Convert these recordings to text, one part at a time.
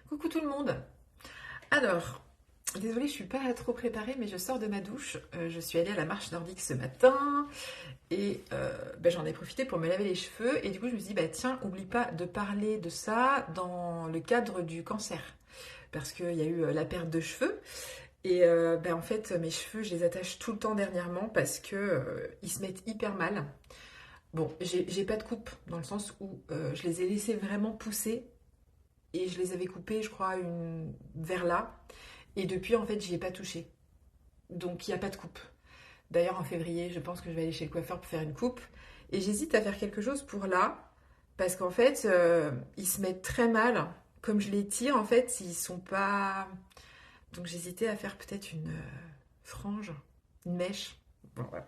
Coucou tout le monde. Alors, désolée, je suis pas trop préparée, mais je sors de ma douche. Je suis allée à la marche nordique ce matin et j'en ai profité pour me laver les cheveux. Et du coup, je me suis dit, tiens, oublie pas de parler de ça dans le cadre du cancer. Parce qu'il y a eu la perte de cheveux. Et en fait, mes cheveux, je les attache tout le temps dernièrement parce que ils se mettent hyper mal. Bon, j'ai pas de coupe dans le sens où je les ai laissés vraiment pousser et je les avais coupés, je crois, vers là. Et depuis, en fait, j'y ai pas touché. Donc, il n'y a pas de coupe. D'ailleurs, en février, je pense que je vais aller chez le coiffeur pour faire une coupe. Et j'hésite à faire quelque chose pour là. Parce qu'en fait, ils se mettent très mal. Comme je les tire, en fait, ils sont pas... Donc, j'hésitais à faire peut-être une frange, une mèche. Bon, voilà.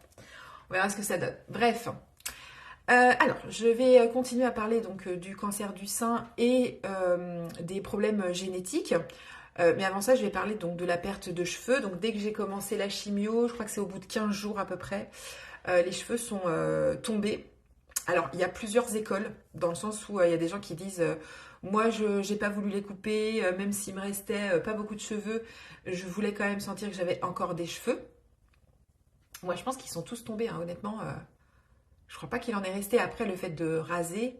On verra ce que ça donne. Bref. Alors, je vais continuer à parler donc du cancer du sein et des problèmes génétiques. Mais avant ça, je vais parler donc de la perte de cheveux. Donc dès que j'ai commencé la chimio, je crois que c'est au bout de 15 jours à peu près, les cheveux sont tombés. Alors, il y a plusieurs écoles, dans le sens où il y a des gens qui disent moi, je n'ai pas voulu les couper, même s'il me restait pas beaucoup de cheveux, je voulais quand même sentir que j'avais encore des cheveux. Moi, je pense qu'ils sont tous tombés, hein, honnêtement. Je crois pas qu'il en est resté après le fait de raser.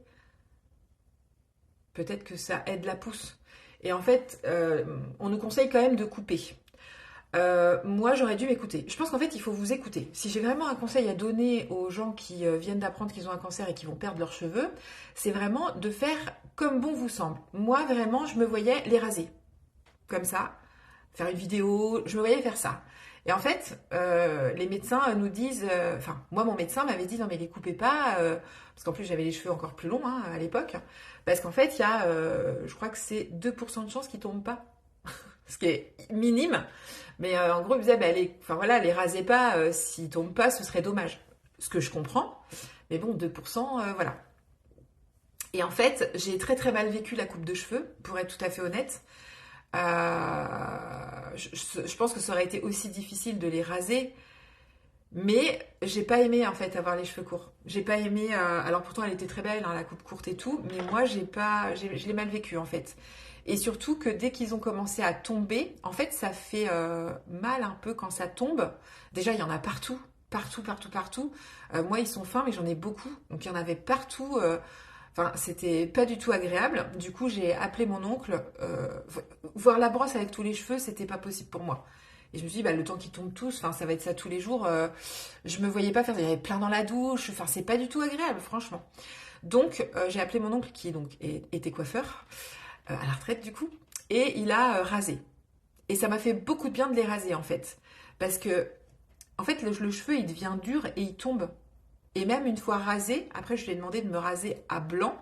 Peut-être que ça aide la pousse. Et en fait, on nous conseille quand même de couper. Moi, j'aurais dû m'écouter. Je pense qu'en fait, il faut vous écouter. Si j'ai vraiment un conseil à donner aux gens qui viennent d'apprendre qu'ils ont un cancer et qui vont perdre leurs cheveux, c'est vraiment de faire comme bon vous semble. Moi, vraiment, je me voyais les raser. Comme ça. Faire une vidéo. Je me voyais faire ça. Et en fait, les médecins nous disent... Enfin, moi, mon médecin m'avait dit, non, mais les coupez pas. Parce qu'en plus, j'avais les cheveux encore plus longs à l'époque. Parce qu'en fait, il y a... je crois que c'est 2% de chances qu'ils tombent pas. Ce qui est minime. Mais en gros, il disait, enfin voilà, les rasez pas, s'ils tombent pas, ce serait dommage. Ce que je comprends. Mais bon, 2%, voilà. Et en fait, j'ai très très mal vécu la coupe de cheveux, pour être tout à fait honnête. Je pense que ça aurait été aussi difficile de les raser, mais j'ai pas aimé en fait avoir les cheveux courts. J'ai pas aimé. Alors pourtant, elle était très belle, hein, la coupe courte et tout, mais moi, j'ai pas, je l'ai mal vécu en fait. Et surtout que dès qu'ils ont commencé à tomber, en fait, ça fait mal un peu quand ça tombe. Déjà, il y en a partout, partout, partout, partout. Moi, ils sont fins, mais j'en ai beaucoup, donc il y en avait partout. Enfin, c'était pas du tout agréable. Du coup, j'ai appelé mon oncle. Voir la brosse avec tous les cheveux, c'était pas possible pour moi. Et je me suis dit, le temps qu'ils tombent tous, enfin, ça va être ça tous les jours. Je me voyais pas faire. Il y avait plein dans la douche. Enfin, c'est pas du tout agréable, franchement. Donc, j'ai appelé mon oncle qui donc était coiffeur à la retraite du coup, et il a rasé. Et ça m'a fait beaucoup de bien de les raser en fait, parce que en fait le cheveu il devient dur et il tombe. Et même une fois rasé, après je lui ai demandé de me raser à blanc,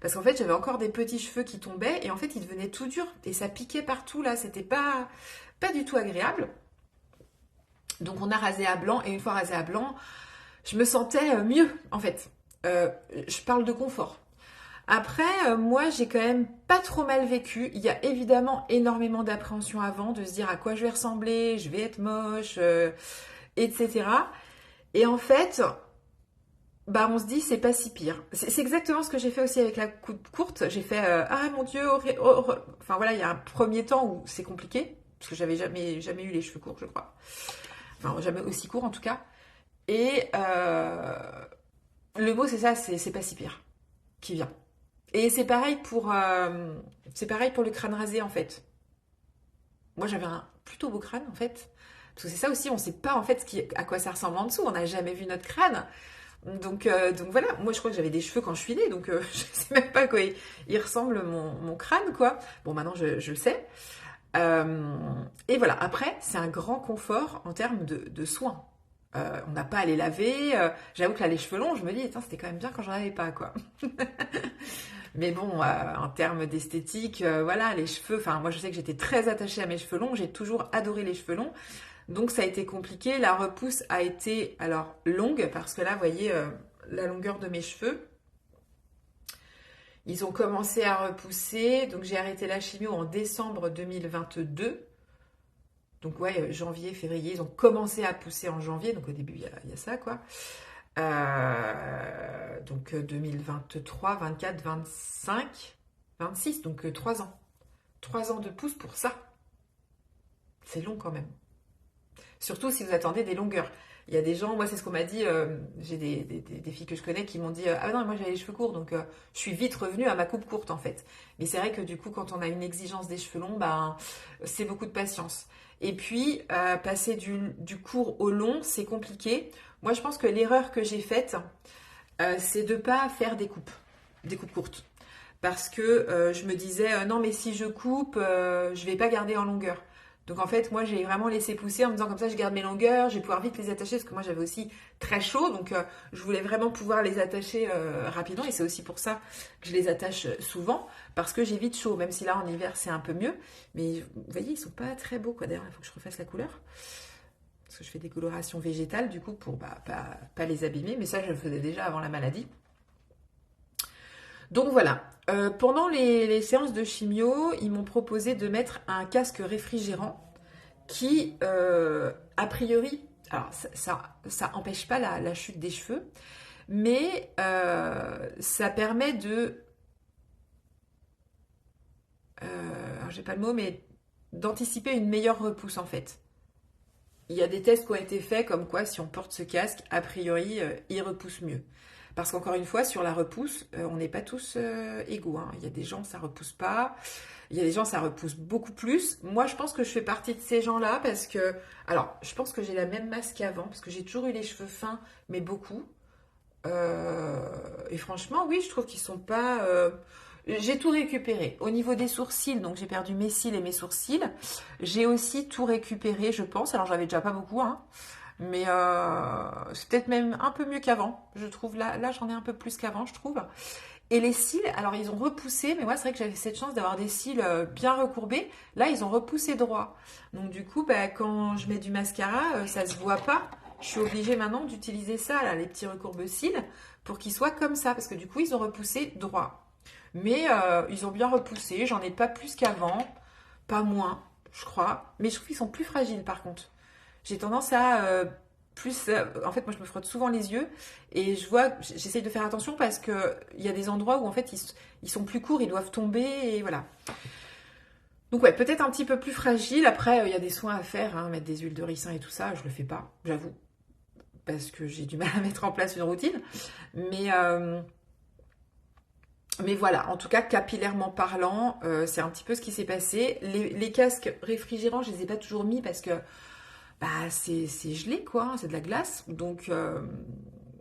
parce qu'en fait j'avais encore des petits cheveux qui tombaient et en fait ils devenaient tout durs et ça piquait partout là, c'était pas du tout agréable. Donc on a rasé à blanc et une fois rasé à blanc, je me sentais mieux en fait. Je parle de confort. Après, moi, j'ai quand même pas trop mal vécu. Il y a évidemment énormément d'appréhension avant, de se dire à quoi je vais ressembler, je vais être moche, etc. Et en fait, on se dit c'est pas si pire. C'est exactement ce que j'ai fait aussi avec la coupe courte. J'ai fait ah mon Dieu, enfin voilà, il y a un premier temps où c'est compliqué parce que j'avais jamais eu les cheveux courts, je crois. Enfin jamais aussi courts en tout cas. Et le mot c'est ça, c'est pas si pire qui vient. Et c'est pareil pour le crâne rasé en fait. Moi j'avais un plutôt beau crâne en fait. Parce que c'est ça aussi, on sait pas en fait à quoi ça ressemble en dessous. On n'a jamais vu notre crâne. Donc voilà, moi je crois que j'avais des cheveux quand je suis née, donc je sais même pas à quoi il ressemble mon crâne quoi. Bon maintenant je le sais. Et voilà, après c'est un grand confort en termes de soins. On n'a pas à les laver. J'avoue que là les cheveux longs, je me dis, c'était quand même bien quand j'en avais pas quoi. Mais bon, en termes d'esthétique, voilà, les cheveux, enfin moi je sais que j'étais très attachée à mes cheveux longs, j'ai toujours adoré les cheveux longs, donc ça a été compliqué. La repousse a été alors longue, parce que là, vous voyez la longueur de mes cheveux, ils ont commencé à repousser, donc j'ai arrêté la chimio en décembre 2022, donc ouais, janvier, février, ils ont commencé à pousser en janvier, donc au début il y a ça quoi. Donc 2023, 24, 25, 26, donc 3 ans. 3 ans de pouce pour ça. C'est long quand même. Surtout si vous attendez des longueurs. Il y a des gens, moi c'est ce qu'on m'a dit, j'ai des filles que je connais qui m'ont dit ah non, moi j'avais les cheveux courts, donc je suis vite revenue à ma coupe courte en fait. Mais c'est vrai que du coup, quand on a une exigence des cheveux longs, ben, c'est beaucoup de patience. Et puis, passer du court au long, c'est compliqué. Moi, je pense que l'erreur que j'ai faite, c'est de ne pas faire des coupes courtes. Parce que je me disais, non, mais si je coupe, je vais pas garder en longueur. Donc en fait, moi, j'ai vraiment laissé pousser en me disant comme ça, je garde mes longueurs, je vais pouvoir vite les attacher parce que moi, j'avais aussi très chaud. Donc je voulais vraiment pouvoir les attacher rapidement. Et c'est aussi pour ça que je les attache souvent parce que j'ai vite chaud. Même si là, en hiver, c'est un peu mieux. Mais vous voyez, ils sont pas très beaux, quoi. D'ailleurs, il faut que je refasse la couleur. Parce que je fais des colorations végétales, du coup, pour pas les abîmer. Mais ça, je le faisais déjà avant la maladie. Donc voilà, pendant les séances de chimio, ils m'ont proposé de mettre un casque réfrigérant qui, a priori, alors ça empêche pas la chute des cheveux, mais ça permet alors j'ai pas le mot, mais d'anticiper une meilleure repousse en fait. Il y a des tests qui ont été faits comme quoi si on porte ce casque, a priori, il repousse mieux. Parce qu'encore une fois, sur la repousse, on n'est pas tous égaux. Hein. Il y a des gens, ça repousse pas. Il y a des gens, ça repousse beaucoup plus. Moi, je pense que je fais partie de ces gens-là parce que... Alors, je pense que j'ai la même masse qu'avant parce que j'ai toujours eu les cheveux fins, mais beaucoup. Et franchement, oui, je trouve qu'ils sont pas... J'ai tout récupéré. Au niveau des sourcils, donc j'ai perdu mes cils et mes sourcils. J'ai aussi tout récupéré, je pense. Alors, j'avais déjà pas beaucoup, hein. Mais c'est peut-être même un peu mieux qu'avant, je trouve. Là j'en ai un peu plus qu'avant, je trouve. Et les cils, alors ils ont repoussé, mais moi c'est vrai que j'avais cette chance d'avoir des cils bien recourbés. Là, ils ont repoussé droit. Donc du coup, bah, quand je mets du mascara, ça se voit pas. Je suis obligée maintenant d'utiliser ça, là, les petits recourbe-cils, pour qu'ils soient comme ça. Parce que du coup, ils ont repoussé droit. Mais ils ont bien repoussé. J'en ai pas plus qu'avant. Pas moins, je crois. Mais je trouve qu'ils sont plus fragiles par contre. J'ai tendance à plus... en fait, moi, je me frotte souvent les yeux et je vois... J'essaye de faire attention parce qu'il y a des endroits où, en fait, ils sont plus courts, ils doivent tomber et voilà. Donc, ouais, peut-être un petit peu plus fragile. Après, il y a des soins à faire, hein, mettre des huiles de ricin et tout ça. Je le fais pas, j'avoue. Parce que j'ai du mal à mettre en place une routine. Mais voilà, en tout cas, capillairement parlant, c'est un petit peu ce qui s'est passé. Les casques réfrigérants, je les ai pas toujours mis parce que bah, c'est gelé, quoi, c'est de la glace. Donc,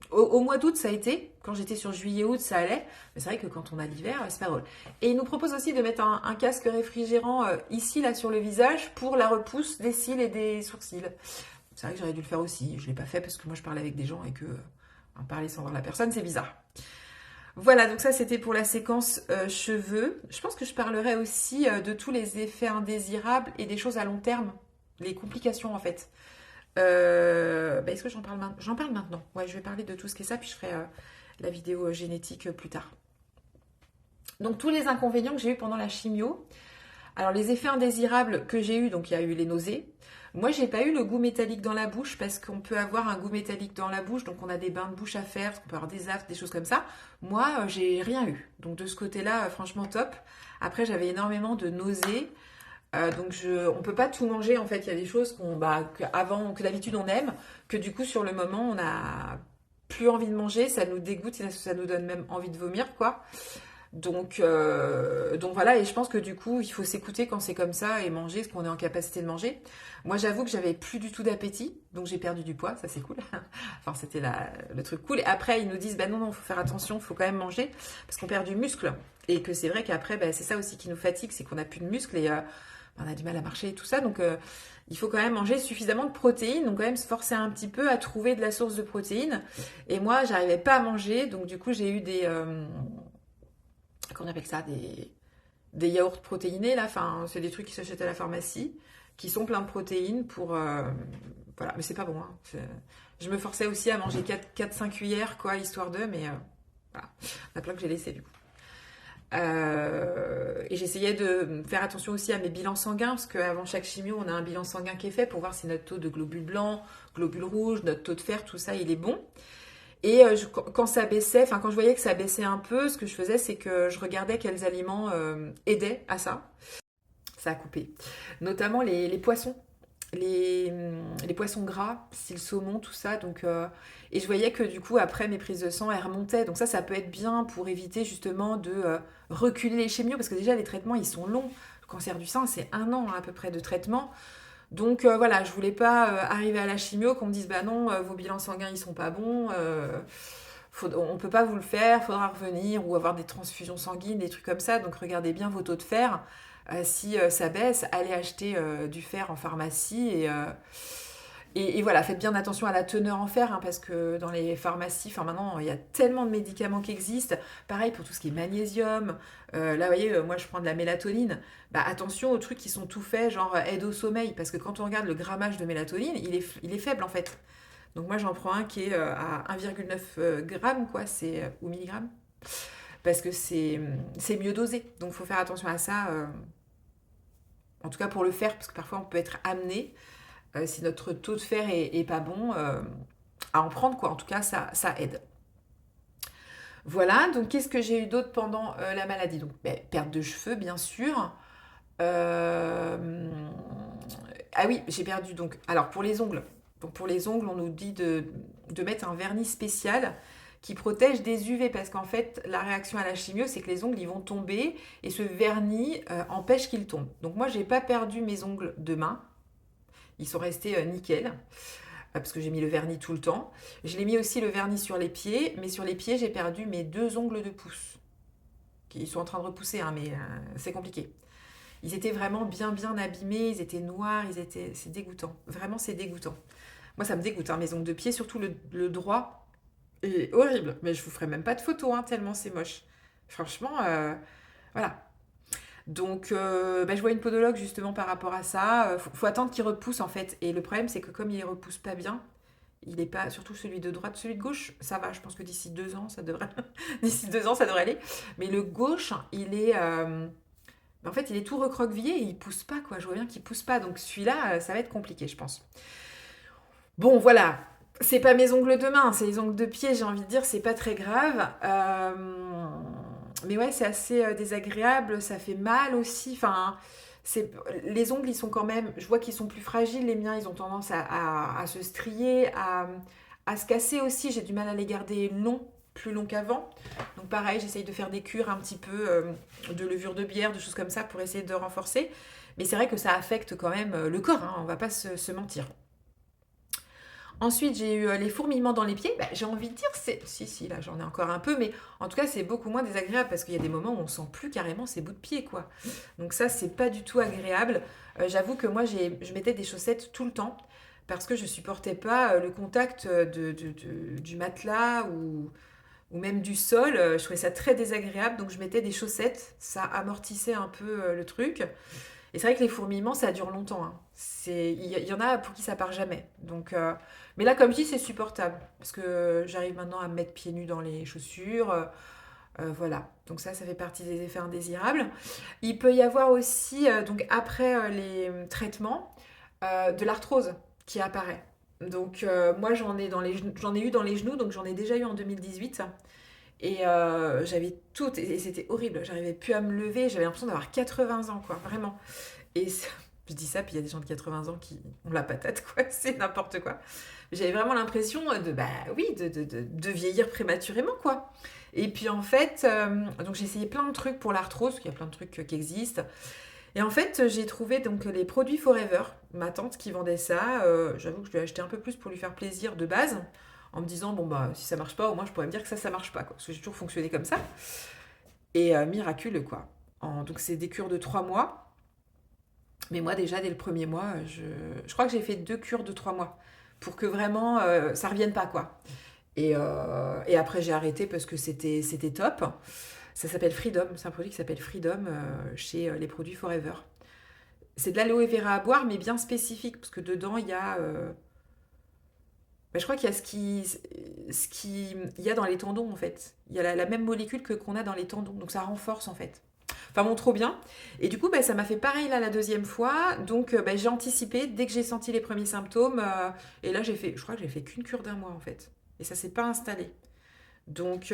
au mois d'août, ça a été. Quand j'étais sur juillet-août, ça allait. Mais c'est vrai que quand on a l'hiver, c'est pas drôle. Et il nous propose aussi de mettre un casque réfrigérant ici, là, sur le visage, pour la repousse des cils et des sourcils. C'est vrai que j'aurais dû le faire aussi. Je l'ai pas fait parce que moi, je parlais avec des gens et que parler sans voir la personne, c'est bizarre. Voilà, donc ça c'était pour la séquence cheveux. Je pense que je parlerai aussi de tous les effets indésirables et des choses à long terme, les complications en fait. Est-ce que j'en parle maintenant? J'en parle maintenant. Ouais, je vais parler de tout ce qui est ça, puis je ferai la vidéo génétique plus tard. Donc tous les inconvénients que j'ai eu pendant la chimio. Alors les effets indésirables que j'ai eu, donc il y a eu les nausées. Moi, j'ai pas eu le goût métallique dans la bouche parce qu'on peut avoir un goût métallique dans la bouche, donc on a des bains de bouche à faire, on peut avoir des aphtes, des choses comme ça. Moi, j'ai rien eu. Donc de ce côté-là, franchement top. Après, j'avais énormément de nausées. On peut pas tout manger en fait. Il y a des choses que d'habitude on aime, que du coup sur le moment on a plus envie de manger, ça nous dégoûte, ça nous donne même envie de vomir quoi. Donc voilà, et je pense que du coup, il faut s'écouter quand c'est comme ça et manger ce qu'on est en capacité de manger. Moi, j'avoue que j'avais plus du tout d'appétit, donc j'ai perdu du poids, ça c'est cool. Enfin, c'était le truc cool. Et après, ils nous disent, bah non, faut faire attention, faut quand même manger, parce qu'on perd du muscle. Et que c'est vrai qu'après, c'est ça aussi qui nous fatigue, c'est qu'on n'a plus de muscle et on a du mal à marcher et tout ça. Donc, il faut quand même manger suffisamment de protéines, donc quand même se forcer un petit peu à trouver de la source de protéines. Et moi, j'arrivais pas à manger, donc du coup, j'ai eu qu'on appelle ça des yaourts protéinés là, enfin c'est des trucs qui s'achètent à la pharmacie qui sont pleins de protéines pour voilà, mais c'est pas bon hein. Je me forçais aussi à manger 4-5 cuillères quoi, histoire de, mais voilà, il y en a plein que j'ai laissé du coup. Et j'essayais de faire attention aussi à mes bilans sanguins parce qu'avant chaque chimio on a un bilan sanguin qui est fait pour voir si notre taux de globules blancs, globules rouges, notre taux de fer, tout ça il est bon. Et quand ça baissait, enfin quand je voyais que ça baissait un peu, ce que je faisais, c'est que je regardais quels aliments aidaient à ça. ça a coupé. Notamment les poissons. Les poissons gras, style saumon, tout ça. Donc, et je voyais que du coup, après mes prises de sang, elles remontaient. Donc ça peut être bien pour éviter justement de reculer les chimios, parce que déjà les traitements, ils sont longs. Le cancer du sein, c'est 1 an à peu près de traitement. Donc voilà, je voulais pas arriver à la chimio, qu'on me dise, bah non, vos bilans sanguins, ils sont pas bons. On peut pas vous le faire, faudra revenir, ou avoir des transfusions sanguines, des trucs comme ça. Donc regardez bien vos taux de fer. Si ça baisse, allez acheter du fer en pharmacie et voilà, faites bien attention à la teneur en fer, hein, parce que dans les pharmacies, enfin maintenant, il y a tellement de médicaments qui existent. Pareil pour tout ce qui est magnésium. Là, vous voyez, moi je prends de la mélatonine. Bah, attention aux trucs qui sont tout faits, genre aide au sommeil, parce que quand on regarde le grammage de mélatonine, il est faible en fait. Donc moi j'en prends un qui est à 1,9 grammes, quoi, ou milligrammes, parce que c'est mieux dosé. Donc il faut faire attention à ça. En tout cas pour le fer, parce que parfois on peut être amené, si notre taux de fer est pas bon, à en prendre quoi. En tout cas, ça aide. Voilà, donc qu'est-ce que j'ai eu d'autre pendant la maladie? Donc perte de cheveux, bien sûr. Euh, Ah oui, j'ai perdu donc. Alors pour les ongles. Donc pour les ongles, on nous dit de mettre un vernis spécial qui protège des UV, parce qu'en fait, la réaction à la chimio, c'est que les ongles, ils vont tomber et ce vernis empêche qu'ils tombent. Donc moi, j'ai pas perdu mes ongles de main. Ils sont restés nickel, parce que j'ai mis le vernis tout le temps. Je l'ai mis aussi le vernis sur les pieds, mais sur les pieds, j'ai perdu mes 2 ongles de pouce. Ils sont en train de repousser, hein, mais c'est compliqué. Ils étaient vraiment bien bien abîmés, ils étaient noirs, c'est dégoûtant. Vraiment, c'est dégoûtant. Moi, ça me dégoûte, hein, mes ongles de pied, surtout le droit. Est horrible. Mais je vous ferai même pas de photos, hein, tellement c'est moche. Franchement, voilà. Donc, je vois une podologue justement par rapport à ça. Faut attendre qu'il repousse en fait. Et le problème, c'est que comme il repousse pas bien, il est pas, surtout celui de droite, celui de gauche, ça va. Je pense que d'ici 2 ans, ça devrait, d'ici 2 ans, ça devrait aller. Mais le gauche, en fait, il est tout recroquevillé et il pousse pas quoi. Je vois bien qu'il pousse pas. Donc celui-là, ça va être compliqué, je pense. Bon, voilà. C'est pas mes ongles de main, c'est les ongles de pied, j'ai envie de dire, c'est pas très grave. Mais ouais, c'est assez désagréable, ça fait mal aussi. Enfin, les ongles, ils sont quand même, je vois qu'ils sont plus fragiles, les miens, ils ont tendance à se strier, à se casser aussi. J'ai du mal à les garder longs, plus longs qu'avant. Donc pareil, j'essaye de faire des cures un petit peu de levure de bière, de choses comme ça pour essayer de renforcer. Mais c'est vrai que ça affecte quand même le corps, hein, on va pas se mentir. Ensuite, j'ai eu les fourmillements dans les pieds. Bah, j'ai envie de dire, si, là, j'en ai encore un peu, mais en tout cas, c'est beaucoup moins désagréable parce qu'il y a des moments où on sent plus carrément ses bouts de pied, quoi. Donc ça, c'est pas du tout agréable. J'avoue que moi, je mettais des chaussettes tout le temps parce que je supportais pas le contact du matelas ou même du sol. Je trouvais ça très désagréable, donc je mettais des chaussettes. Ça amortissait un peu le truc. Et c'est vrai que les fourmillements, ça dure longtemps, hein. Il y en a pour qui ça part jamais. Donc, mais là, comme je dis, c'est supportable. Parce que j'arrive maintenant à me mettre pieds nus dans les chaussures. Voilà. Donc ça fait partie des effets indésirables. Il peut y avoir aussi, donc après les traitements, de l'arthrose qui apparaît. Donc moi, j'en ai eu dans les genoux, donc j'en ai déjà eu en 2018. Et j'avais tout, et c'était horrible. J'arrivais plus à me lever. J'avais l'impression d'avoir 80 ans, quoi, vraiment. Et je dis ça, puis il y a des gens de 80 ans qui ont la patate, quoi. C'est n'importe quoi. J'avais vraiment l'impression bah oui, de vieillir prématurément, quoi. Et puis en fait, donc j'ai essayé plein de trucs pour l'arthrose, parce qu'il y a plein de trucs qui existent. Et en fait, j'ai trouvé donc les produits Forever, ma tante qui vendait ça. J'avoue que je lui ai acheté un peu plus pour lui faire plaisir de base, en me disant, bon bah si ça marche pas, au moins je pourrais me dire que ça marche pas, quoi. Parce que j'ai toujours fonctionné comme ça. Et miraculeux, quoi. Donc c'est des cures de 3 mois. Mais moi, déjà, dès le premier mois, je crois que j'ai fait 2 cures de 3 mois pour que vraiment ça revienne pas, quoi. Et après, j'ai arrêté parce que c'était top. Ça s'appelle Freedom. C'est un produit qui s'appelle Freedom chez les produits Forever. C'est de l'aloe vera à boire, mais bien spécifique parce que dedans, il y a. Je crois qu'il y a il y a dans les tendons, en fait. Il y a la même molécule qu'on a dans les tendons. Donc ça renforce, en fait. Enfin bon, trop bien. Et du coup, ça m'a fait pareil là la deuxième fois. Donc j'ai anticipé dès que j'ai senti les premiers symptômes. Et là, je crois que j'ai fait qu'une cure d'1 mois en fait. Et ça s'est pas installé. Donc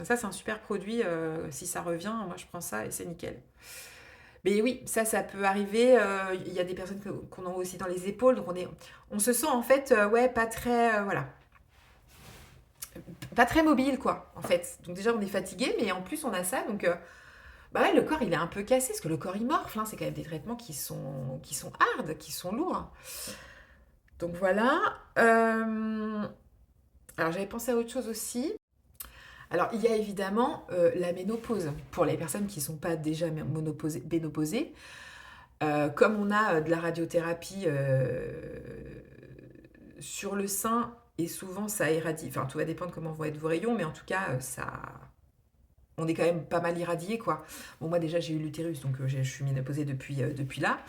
ça, c'est un super produit. Si ça revient, moi je prends ça et c'est nickel. Mais oui, ça peut arriver. Il y a des personnes qu'on a aussi dans les épaules, donc on se sent en fait, ouais, pas très, voilà, pas très mobile, quoi, en fait. Donc déjà, on est fatigué, mais en plus, on a ça, donc bah ouais, le corps, il est un peu cassé, parce que le corps, il morfle, hein. C'est quand même des traitements qui sont hard, qui sont lourds. Donc voilà. Alors j'avais pensé à autre chose aussi. Alors il y a évidemment la ménopause. Pour les personnes qui ne sont pas déjà ménopausées, comme on a de la radiothérapie sur le sein, et souvent ça irradie, enfin tout va dépendre comment vont être vos rayons, mais en tout cas on est quand même pas mal irradié, quoi. Bon, moi déjà j'ai eu l'utérus, donc je suis ménopausée depuis là,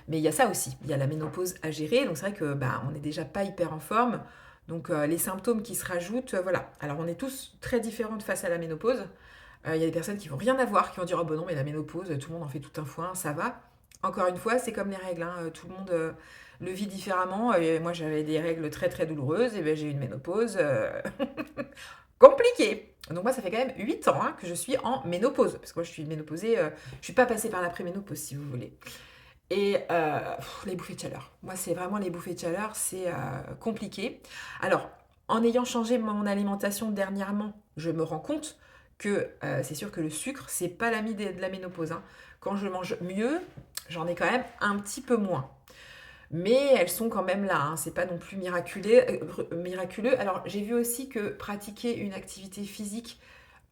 mais il y a ça aussi, il y a la ménopause à gérer, donc c'est vrai que bah, on n'est déjà pas hyper en forme, donc les symptômes qui se rajoutent, voilà. Alors on est tous très différents face à la ménopause. Il y a des personnes qui vont rien avoir, qui vont dire oh ben non mais la ménopause, tout le monde en fait tout un foin, ça va. Encore une fois, c'est comme les règles, hein. Tout le monde le vit différemment. Et moi j'avais des règles très très douloureuses, et ben j'ai eu une ménopause compliquée. Donc moi ça fait quand même 8 ans, hein, que je suis en ménopause, parce que moi je suis ménopausée, je suis pas passée par la préménopause si vous voulez. Et les bouffées de chaleur. Moi, c'est vraiment les bouffées de chaleur, c'est compliqué. Alors, en ayant changé mon alimentation dernièrement, je me rends compte que c'est sûr que le sucre, c'est pas l'ami de la ménopause, hein. Quand je mange mieux, j'en ai quand même un petit peu moins. Mais elles sont quand même là, hein. C'est pas non plus miraculeux. Alors, j'ai vu aussi que pratiquer une activité physique,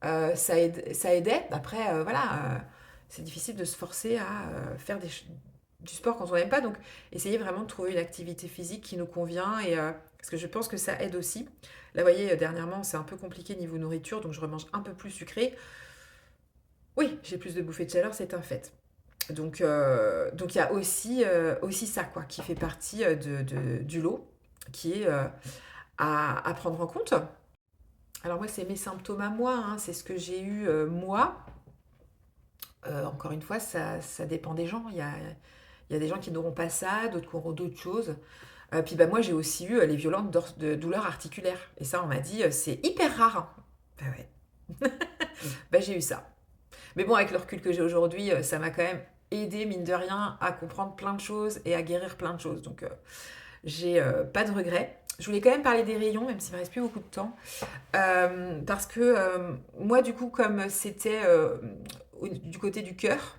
ça aidait. Après, voilà, c'est difficile de se forcer à faire du sport quand on n'aime pas. Donc, essayez vraiment de trouver une activité physique qui nous convient. Parce que je pense que ça aide aussi. Là, vous voyez, dernièrement, c'est un peu compliqué niveau nourriture, donc je remange un peu plus sucré. Oui, j'ai plus de bouffées de chaleur, c'est un fait. Donc il y a aussi ça, quoi, qui fait partie du lot, qui est à prendre en compte. Alors moi, c'est mes symptômes à moi, hein, c'est ce que j'ai eu moi. Encore une fois, ça dépend des gens. Il y a des gens qui n'auront pas ça, d'autres qui auront d'autres choses. Puis bah, moi, j'ai aussi eu les violentes douleurs articulaires. Et ça, on m'a dit, c'est hyper rare. Bah ouais. Bah, j'ai eu ça. Mais bon, avec le recul que j'ai aujourd'hui, ça m'a quand même aidé, mine de rien, à comprendre plein de choses et à guérir plein de choses. Donc, j'ai pas de regrets. Je voulais quand même parler des rayons, même s'il ne me reste plus beaucoup de temps. Parce que moi, du coup, comme c'était du côté du cœur,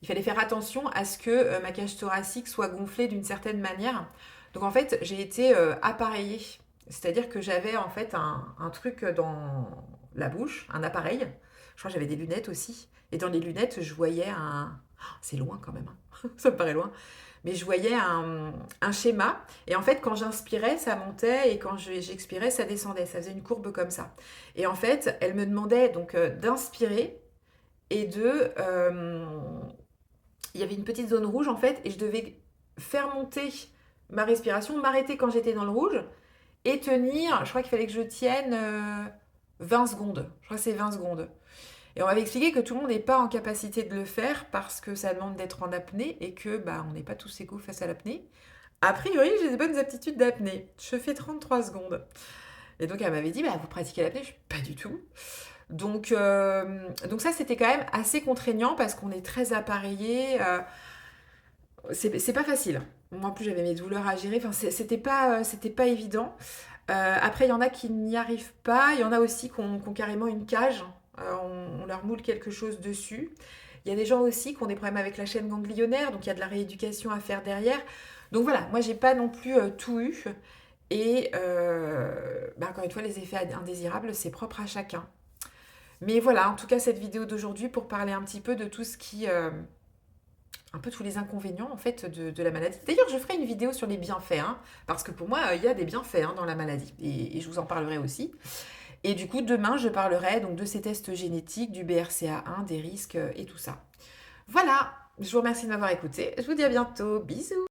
il fallait faire attention à ce que ma cage thoracique soit gonflée d'une certaine manière. Donc en fait, j'ai été appareillée. C'est-à-dire que j'avais en fait un truc dans la bouche, un appareil. Je crois que j'avais des lunettes aussi. Et dans les lunettes, je voyais un... Oh, c'est loin quand même, hein. Ça me paraît loin. Mais je voyais un schéma. Et en fait, quand j'inspirais, ça montait. Et quand j'expirais, ça descendait. Ça faisait une courbe comme ça. Et en fait, elle me demandait donc d'inspirer et il y avait une petite zone rouge en fait, et je devais faire monter ma respiration, m'arrêter quand j'étais dans le rouge, et tenir, je crois qu'il fallait que je tienne 20 secondes. Je crois que c'est 20 secondes. Et on m'avait expliqué que tout le monde n'est pas en capacité de le faire parce que ça demande d'être en apnée et que bah, on n'est pas tous égaux face à l'apnée. A priori, j'ai des bonnes aptitudes d'apnée. Je fais 33 secondes. Et donc elle m'avait dit, bah, vous pratiquez l'apnée? Je suis pas du tout. Donc ça, c'était quand même assez contraignant parce qu'on est très appareillé. C'est pas facile. Moi, en plus, j'avais mes douleurs à gérer. Enfin, c'était pas évident. Après, il y en a qui n'y arrivent pas. Il y en a aussi qui ont carrément une cage. On leur moule quelque chose dessus. Il y a des gens aussi qui ont des problèmes avec la chaîne ganglionnaire. Donc, il y a de la rééducation à faire derrière. Donc voilà, moi, j'ai pas non plus tout eu. Et bah, encore une fois, les effets indésirables, c'est propre à chacun. Mais voilà, en tout cas, cette vidéo d'aujourd'hui pour parler un petit peu de tout ce qui... un peu tous les inconvénients en fait de la maladie. D'ailleurs, je ferai une vidéo sur les bienfaits, hein, parce que pour moi, il y a des bienfaits hein, dans la maladie. Et je vous en parlerai aussi. Et du coup, demain, je parlerai donc de ces tests génétiques, du BRCA1, des risques et tout ça. Voilà, je vous remercie de m'avoir écouté. Je vous dis à bientôt. Bisous!